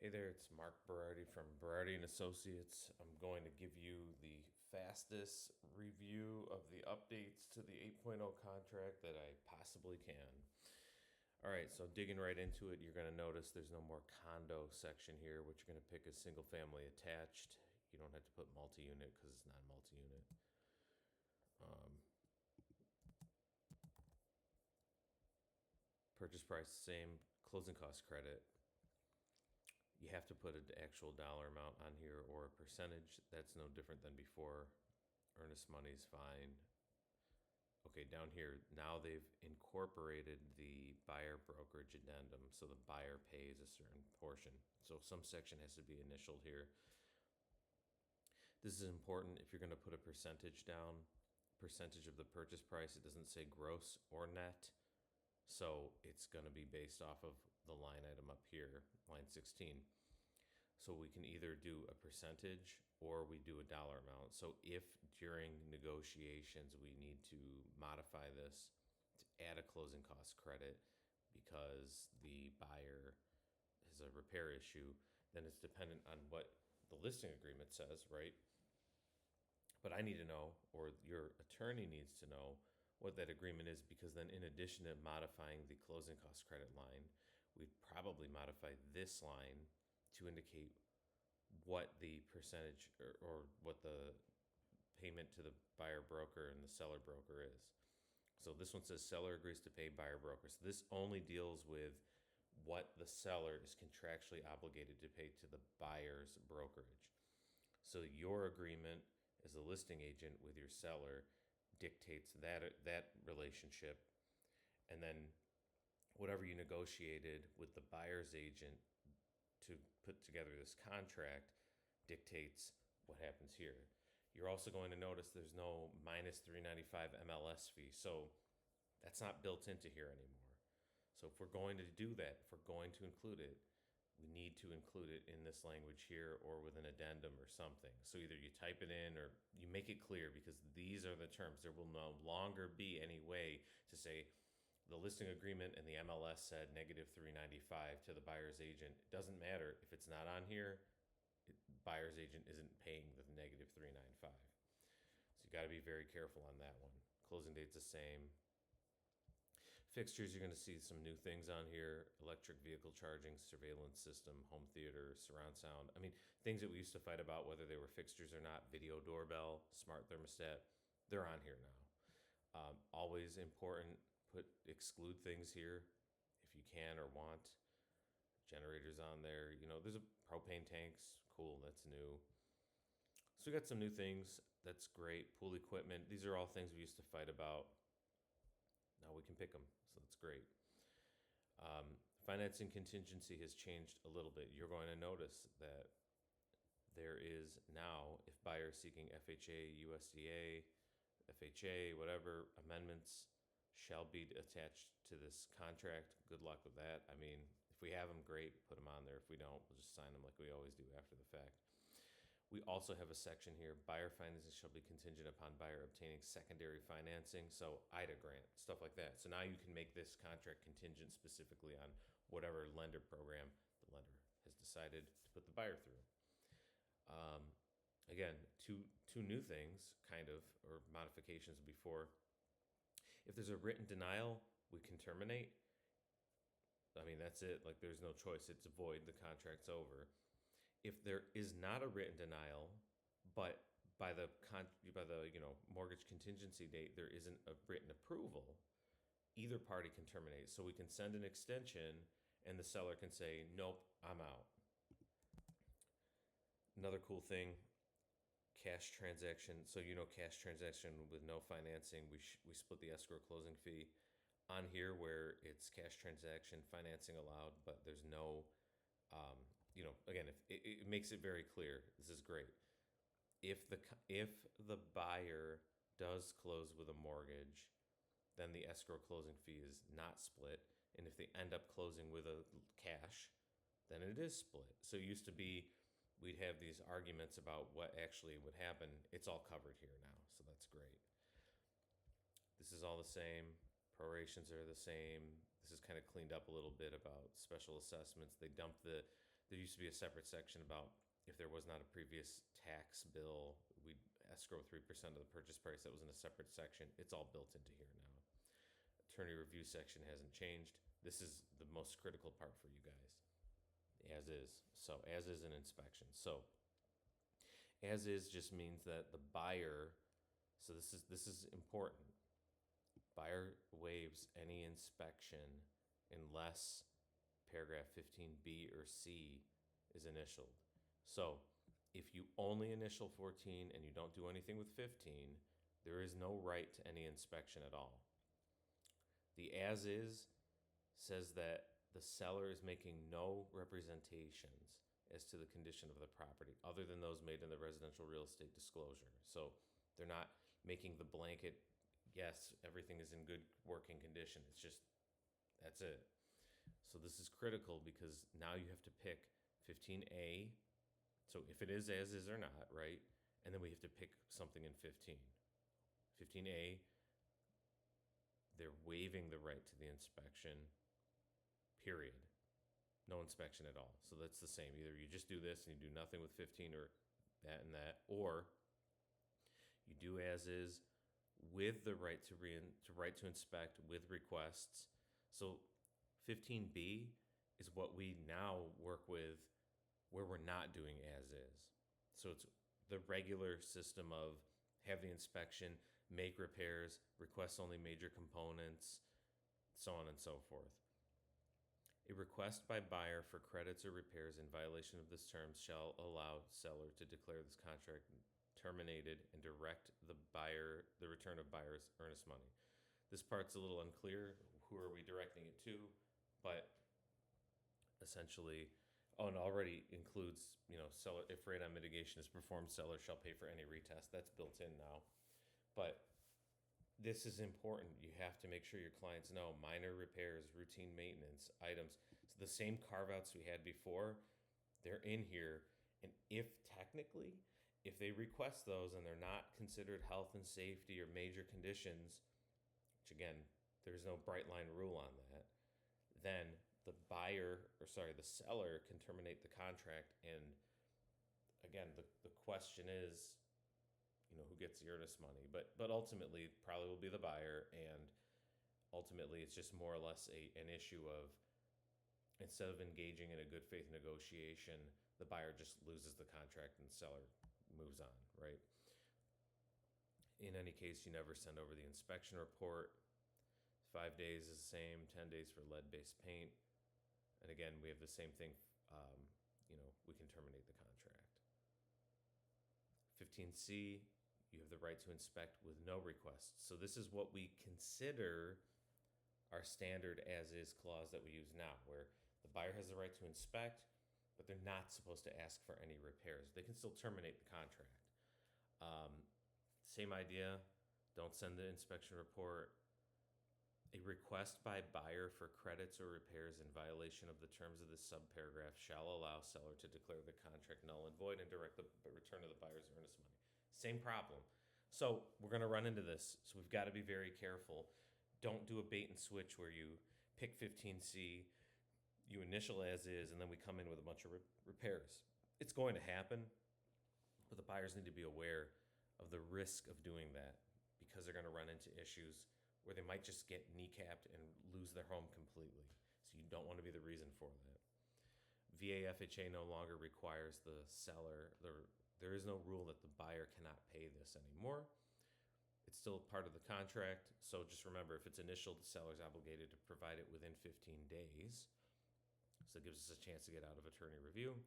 Hey there, it's Mark Berardi from Berardi and Associates. I'm going to give you the fastest review of the updates to the 8.0 contract that I possibly can. All right, so digging right into it, you're going to notice there's no more condo section here. What you're going to pick is single family attached. You don't have to put multi-unit because it's not multi-unit. Purchase price same, closing cost credit. You have to put an actual dollar amount on here or a percentage. That's no different than before. Earnest money's fine. Okay, down here, now they've incorporated the buyer brokerage addendum, so the buyer pays a certain portion. So some section has to be initialed here. This is important if you're going to put a percentage down, percentage of the purchase price. It doesn't say gross or net, so it's going to be based off of the line item up here, line 16. So we can either do a percentage or we do a dollar amount. So if during negotiations we need to modify this to add a closing cost credit because the buyer has a repair issue, then it's dependent on what the listing agreement says, right? But I need to know, or your attorney needs to know, what that agreement is, because then in addition to modifying the closing cost credit line, we'd probably modify this line to indicate what the percentage or what the payment to the buyer broker and the seller broker is. So this one says seller agrees to pay buyer broker. So this only deals with what the seller is contractually obligated to pay to the buyer's brokerage. So your agreement as a listing agent with your seller dictates that relationship, and then whatever you negotiated with the buyer's agent to put together this contract dictates what happens here. You're also going to notice there's no minus 395 MLS fee, so that's not built into here anymore. So if we're going to do that, if we're going to include it, we need to include it in this language here or with an addendum or something. So either you type it in or you make it clear, because these are the terms. There will no longer be any way to say the listing agreement and the MLS said negative 395 to the buyer's agent. It doesn't matter if it's not on here. Buyer's agent isn't paying the negative 395. So you got to be very careful on that one. Closing date's the same. Fixtures, you're going to see some new things on here: electric vehicle charging, surveillance system, home theater, surround sound. I mean, things that we used to fight about whether they were fixtures or not. Video doorbell, smart thermostat, they're on here now. Always important, exclude things here if you can or want. Generators on there. There's a propane tanks. Cool, that's new. So we got some new things. That's great. Pool equipment. These are all things we used to fight about. Now we can pick them, so that's great. Financing contingency has changed a little bit. You're going to notice that there is now, if buyer is seeking FHA, USDA, FHA, whatever amendments shall be attached to this contract. Good luck with that. I mean, if we have them, great, put them on there. If we don't, we'll just sign them like we always do after the fact. We also have a section here: buyer financing shall be contingent upon buyer obtaining secondary financing. So IDA grant, stuff like that. So now you can make this contract contingent specifically on whatever lender program the lender has decided to put the buyer through. Again, two new things, kind of, or modifications before. If there's a written denial, we can terminate. I mean, that's it. Like, there's no choice. It's void. The contract's over. If there is not a written denial, but by the mortgage contingency date there isn't a written approval, either party can terminate. So we can send an extension, and the seller can say, "Nope, I'm out." Another cool thing: cash transaction. So cash transaction with no financing, we split the escrow closing fee. On here, where it's cash transaction, financing allowed, but there's no again, if it makes it very clear. This is great. If the buyer does close with a mortgage, then the escrow closing fee is not split, and if they end up closing with a cash, then it is split. So it used to be we'd have these arguments about what actually would happen. It's all covered here now, so that's great. This is all the same. Prorations are the same. This is kind of cleaned up a little bit about special assessments. They there used to be a separate section about if there was not a previous tax bill, we'd escrow 3% of the purchase price. That was in a separate section. It's all built into here now. Attorney review section hasn't changed. This is the most critical part for you guys. As is. So as is an inspection. So as is just means that the buyer, so this is important. Buyer waives any inspection unless paragraph 15B or C is initialed. So if you only initial 14 and you don't do anything with 15, there is no right to any inspection at all. The as is says that the seller is making no representations as to the condition of the property other than those made in the residential real estate disclosure. So they're not making the blanket, yes, everything is in good working condition. It's just, that's it. So this is critical because now you have to pick 15A. So if it is as is or not, right? And then we have to pick something in 15. 15A, they're waiving the right to the inspection, period. No inspection at all. So that's the same. Either you just do this and you do nothing with 15 or that and that, or you do as is with the right to inspect with requests. So 15B is what we now work with where we're not doing as is. So it's the regular system of have the inspection, make repairs, request only major components, so on and so forth. A request by buyer for credits or repairs in violation of this term shall allow seller to declare this contract terminated and direct the return of buyer's earnest money. This part's a little unclear. Who are we directing it to? But essentially, and already includes, seller, if radon mitigation is performed, seller shall pay for any retest. That's built in now. But this is important. You have to make sure your clients know minor repairs, routine maintenance, items. So the same carve-outs we had before, they're in here. And if they request those and they're not considered health and safety or major conditions, which again, there's no bright line rule on that, then the seller can terminate the contract. And again, the question is, who gets the earnest money, but ultimately probably will be the buyer. And ultimately it's just more or less an issue of, instead of engaging in a good faith negotiation, the buyer just loses the contract and the seller moves on, right? In any case, you never send over the inspection report. 5 days is the same, 10 days for lead-based paint. And again, we have the same thing, we can terminate the contract. 15C, you have the right to inspect with no requests. So this is what we consider our standard as-is clause that we use now, where the buyer has the right to inspect, but they're not supposed to ask for any repairs. They can still terminate the contract. Same idea, don't send the inspection report. A request by buyer for credits or repairs in violation of the terms of this subparagraph shall allow seller to declare the contract null and void and direct the return of the buyer's earnest money. Same problem. So we're going to run into this. So we've got to be very careful. Don't do a bait and switch where you pick 15C, you initial as is, and then we come in with a bunch of repairs. It's going to happen, but the buyers need to be aware of the risk of doing that because they're going to run into issues where they might just get kneecapped and lose their home completely. So you don't want to be the reason for that. VA/FHA no longer requires the seller, there is no rule that the buyer cannot pay this anymore. It's still part of the contract. So just remember, if it's initial, the seller's obligated to provide it within 15 days. So it gives us a chance to get out of attorney review.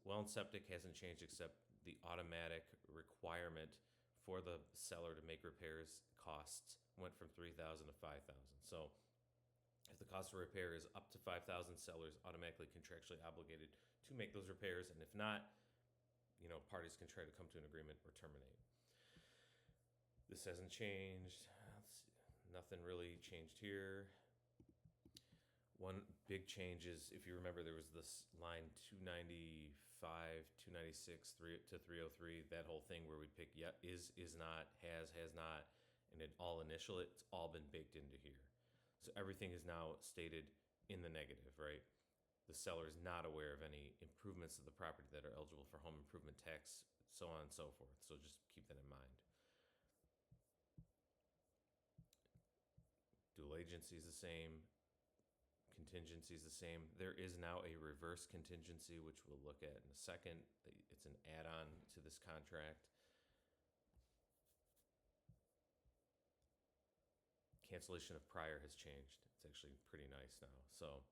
Well and septic hasn't changed except the automatic requirement for the seller to make repairs costs went from $3,000 to $5,000. So if the cost of repair is up to $5,000, sellers automatically contractually obligated to make those repairs. And if not, parties can try to come to an agreement or terminate. This hasn't changed. Nothing really changed here. One big change is, if you remember, there was this line 295, 296, 3 to 303, that whole thing where we'd pick is not, has not, and it all initial, it's all been baked into here. So everything is now stated in the negative, right? The seller is not aware of any improvements to the property that are eligible for home improvement tax, so on and so forth. So just keep that in mind. Dual agency is the same. Contingency is the same. There is now a reverse contingency, which we'll look at in a second. It's an add-on to this contract. Cancellation of prior has changed. It's actually pretty nice now. So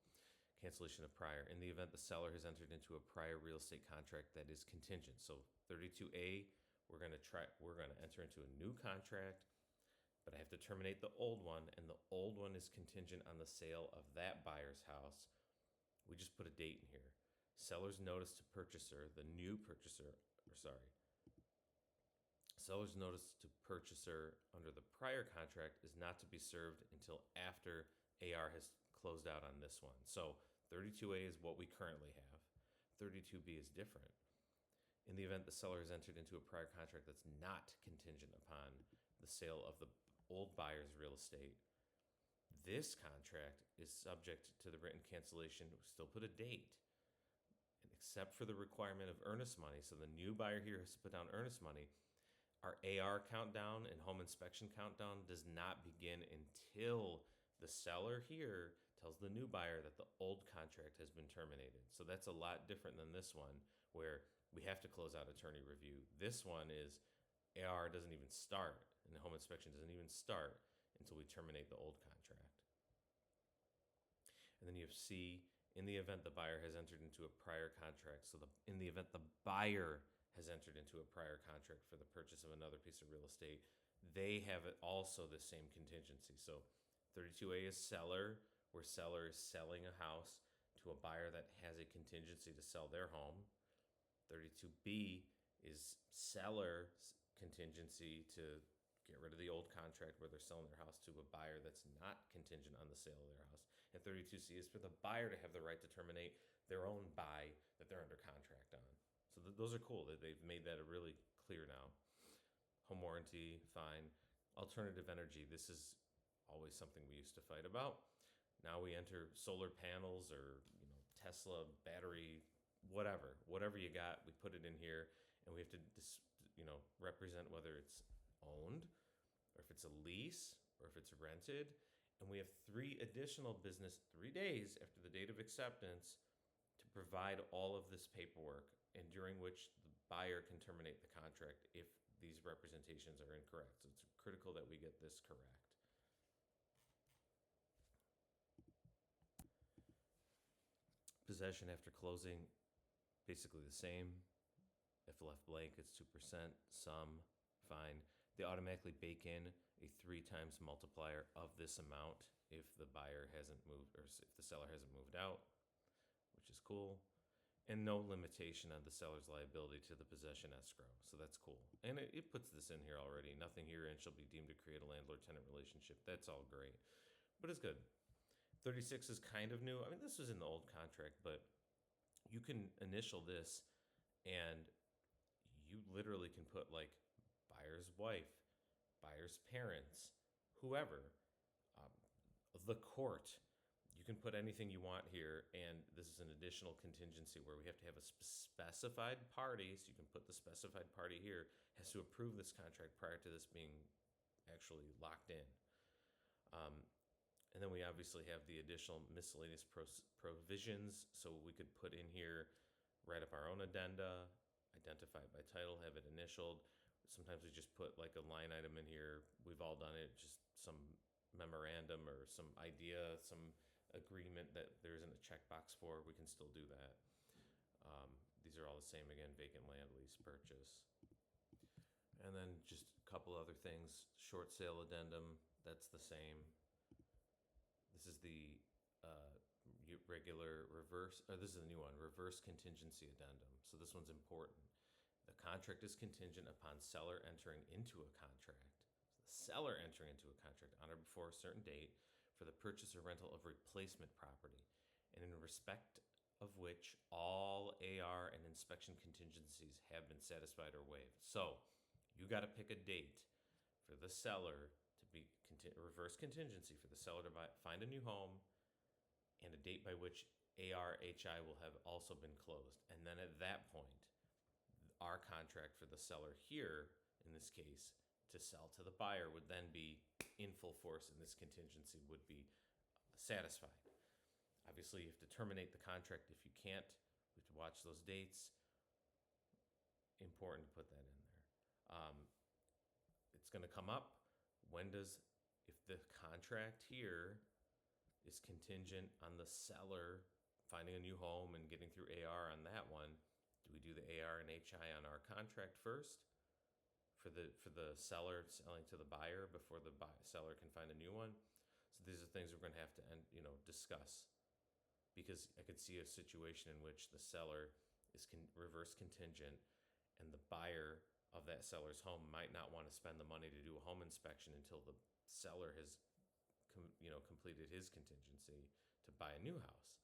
cancellation of prior. In the event the seller has entered into a prior real estate contract that is contingent. So 32A, we're going to enter into a new contract, but I have to terminate the old one, and the old one is contingent on the sale of that buyer's house. We just put a date in here. Seller's notice to purchaser, the new purchaser, seller's notice to purchaser under the prior contract is not to be served until after AR has closed out on this one. So 32A is what we currently have. 32B is different. In the event the seller has entered into a prior contract that's not contingent upon the sale of the old buyer's real estate, this contract is subject to the written cancellation. We still put a date, except for the requirement of earnest money. So the new buyer here has to put down earnest money. Our AR countdown and home inspection countdown does not begin until the seller here tells the new buyer that the old contract has been terminated. So that's a lot different than this one, where we have to close out attorney review. This one is AR doesn't even start, and the home inspection doesn't even start until we terminate the old contract. And then you have C, in the event the buyer has entered into a prior contract. So in the event the buyer has entered into a prior contract for the purchase of another piece of real estate, they have also the same contingency. So 32A is seller, where seller is selling a house to a buyer that has a contingency to sell their home. 32B is seller's contingency to get rid of the old contract where they're selling their house to a buyer that's not contingent on the sale of their house. And 32C is for the buyer to have the right to terminate their own buy that they're under contract on. So those are cool. They've made that really clear now. Home warranty, fine. Alternative energy, this is always something we used to fight about. Now we enter solar panels or Tesla battery, whatever you got, we put it in here, and we have to represent whether it's owned or if it's a lease or if it's rented. And we have 3 additional 3 days after the date of acceptance to provide all of this paperwork, and during which the buyer can terminate the contract if these representations are incorrect. So it's critical that we get this correct. Possession after closing, basically the same. If left blank, it's 2%. Sum, fine. They automatically bake in a 3 times multiplier of this amount if the buyer hasn't moved, or if the seller hasn't moved out, which is cool. And no limitation on the seller's liability to the possession escrow. So that's cool. And it puts this in here already. Nothing herein shall be deemed to create a landlord-tenant relationship. That's all great. But it's good. 36 is kind of new. I mean, this was in the old contract, but you can initial this and you literally can put like buyer's wife, buyer's parents, whoever, the court. You can put anything you want here, and this is an additional contingency where we have to have a specified party, so you can put the specified party here, has to approve this contract prior to this being actually locked in. And then we obviously have the additional miscellaneous provisions, so we could put in here, write up our own addenda, identify it by title, have it initialed. Sometimes we just put like a line item in here. We've all done it, just some memorandum or some idea, some agreement that there isn't a checkbox for. We can still do that. These are all the same again: vacant land, lease, purchase. And then just a couple other things. Short sale addendum, that's the same. This is the regular reverse, or this is a new one, reverse contingency addendum. So this one's important. The contract is contingent upon seller entering into a contract. The seller entering into a contract on or before a certain date for the purchase or rental of replacement property, and in respect of which all AR and inspection contingencies have been satisfied or waived. So you got to pick a date for the seller to be reverse contingency for the seller to find a new home, and a date by which ARHI will have also been closed. And then at that point, our contract for the seller here, in this case, to sell to the buyer would then be in full force, and this contingency would be satisfied. Obviously, you have to terminate the contract if you can't. We have to watch those dates. Important to put that in there. It's going to come up. If the contract here is contingent on the seller finding a new home and getting through AR on that one, do we do the AR and HI on our contract first for the seller selling to the buyer before the seller can find a new one? So these are things we're going to have to discuss, because I could see a situation in which the seller is reverse contingent and the buyer of that seller's home might not want to spend the money to do a home inspection until the seller has completed his contingency to buy a new house.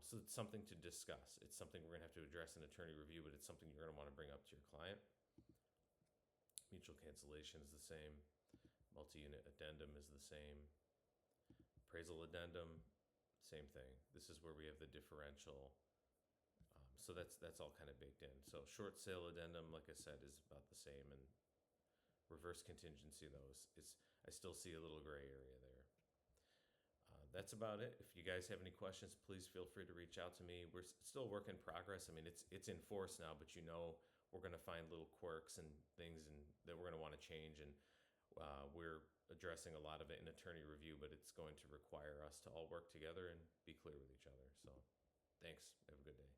So it's something to discuss. It's something we're going to have to address in attorney review, but it's something you're going to want to bring up to your client. Mutual cancellation is the same. Multi-unit addendum is the same. Appraisal addendum, same thing. This is where we have the differential. So that's all kind of baked in. So short sale addendum, like I said, is about the same, and reverse contingency, though, I still see a little gray area there. That's about it. If you guys have any questions, please feel free to reach out to me. We're still a work in progress. I mean, it's in force now, but we're going to find little quirks and things that we're going to want to change, and we're addressing a lot of it in attorney review, but it's going to require us to all work together and be clear with each other. So thanks. Have a good day.